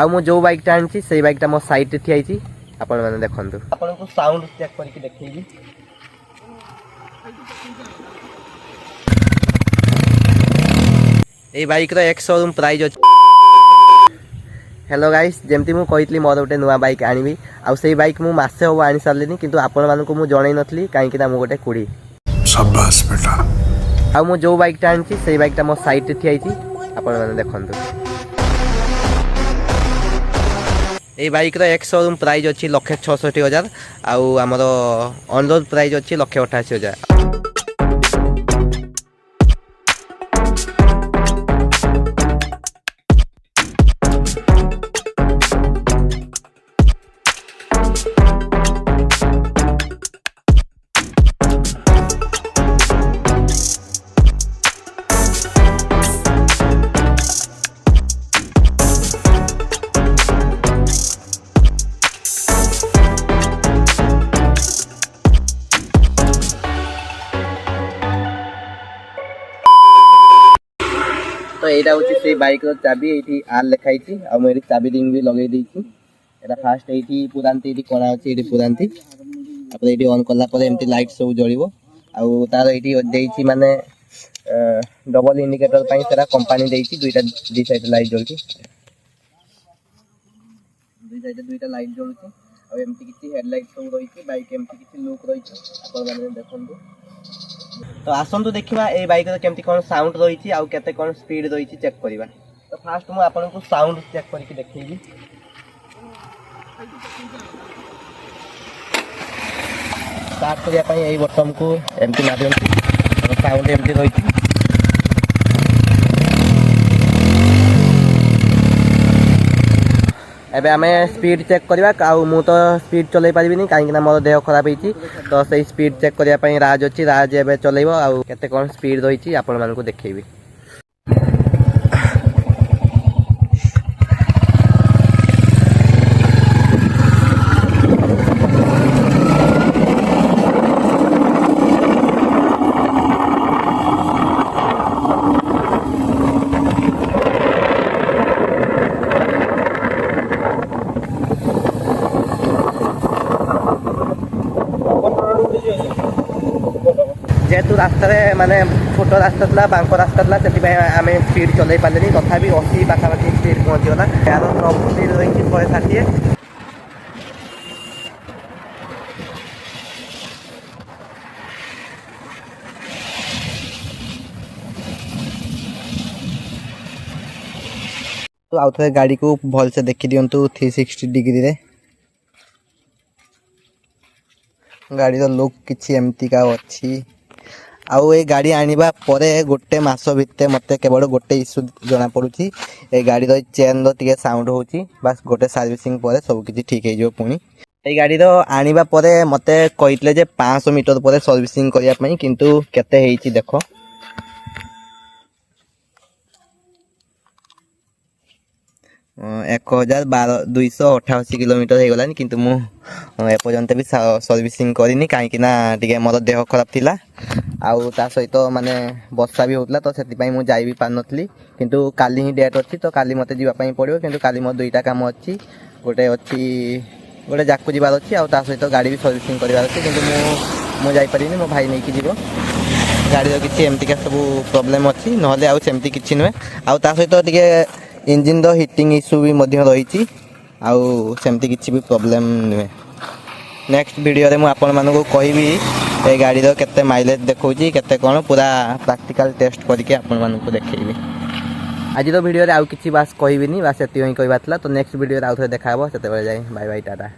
आ मु जो बाइकटा आनी से बाइकटा मो साइड ठिया आपण मैंने देखु आपण को साउंड चेक करके देखी। ये बाइक रो एक शोरूम प्राइस अच्छे। हेलो गाइस, जमती मु कही मोर गोटे नुआ बाइक आनी आउ से बाइक मु मासे हम आनी सारे किंतु आपण मानक मु जन नी कहीं मु गोटे कुड़ी शाबाश बेटा। आ मु जो बाइकटा आनी से बाइकटा मो साइड ठिया आपण मैंने देखु। ये बाइक रो एक शोरूम प्राइस अच्छी 1,66,000 आउ आमर ऑन रोड प्राइस अच्छी 1,88,000। तो यहाँ हूँ से बाइक चाबी ये आर लिखाई मुझे चाबी रिंग भी लगे यहाँ फास्ट ये पुरांती ये कणा अच्छी ये पुरांती ये ऑन कलापर एमती लाइट सब जल तार ये माने डबल इंडिकेटर पर कंपानी दुईटा दी साइड लाइट जलुची दुई साइड दुईटा लाइट जलुची आमती किसी हेडलाइट सब रही बाइक एमती किसी लुक रही देखो। तो आसतु देखा ये बाइक केमती कौन साउंड रही आउ केते कौन स्पीड रही चेक करवा। तो फास्ट मुझे आपको साउंड चेक करके देखी। स्टार्ट करने यही बटन को एमती मार साउंड एमती रही। एबे आमे स्पीड चेक करवा मु तो स्पीड चलई पारिबिनी कहीं मोर देह खराब होती तो सही स्पीड चेक करने राज अच्छी राज एबे चलेबो आउ केते कोन स्पीड रही आपण मानकु देखैबी। जेहेतु रास्ता माने छोट रास्ता था बांक रास्ता था से आम स्पीड चल पारे तथापि 80 पाखापाखि स्पीड पहुँचीगला। यार टॉप स्पीड रही 160। तो आउ थे गाड़ी को भल से देखी दिंतु 360 डिग्री रे गाड़ी लुक किसी एमती का अच्छी। आउ ये गाड़ी आनिबा परे गोटे मास भितर मते केवल गोटे इश्यू जना पड़ुची ए गाड़ी रो चेन रो टिके साउंड होची बस गोटे सर्विसिंग परे सब किछि ठीक हे जो। पुणी ए गाड़ी रो आनिबा परे मते कहितले जे 500 मीटर परे सर्विसिंग करिया पई किंतु केते हेची देखो 1,288 किलोमीटर हो गलानी किंतु मु एपर्यंत भी सर्विसिंग करनी कहीं मोर देह खराब थिला आउ ता सहित माने वर्षा भी होतला तो सेति मु जाई भी पार नथली किंतु काली ही डेट अछि तो काली मते जीवा पई पड़ियो किंतु काली मोर दुईटा काम अछि गोटे अछि गोटे जाकु जीवार अछि आउ ता सहित गाड़ी भी सर्विसिंग करबार अछि किंतु मु जाई परिनी मो भाई नै कि जीवो गाड़ी रो किछि एमती का सब प्रॉब्लम अछि नहले आउ सेमती किछि नय आउ ता सहित टिके इंजिन रो हीटिंग इश्यू भी मध्य रही आउ सेमती किछि भी प्रॉब्लम नुहे। नेक्स्ट वीडियो रे मु आपण मानकु कहबी ए गाड़ी रो केते माइलेज देखौची केते कोन पूरा प्रैक्टिकल टेस्ट करके आपण मानकु देखैबी। आज रो वीडियो रे आउ किछि बास कहबिनी बास एति ही कहबातला। तो नेक्स्ट वीडियो रे आउ थोड़े देखाबो सेते बेले जाय बाय बाय टाटा।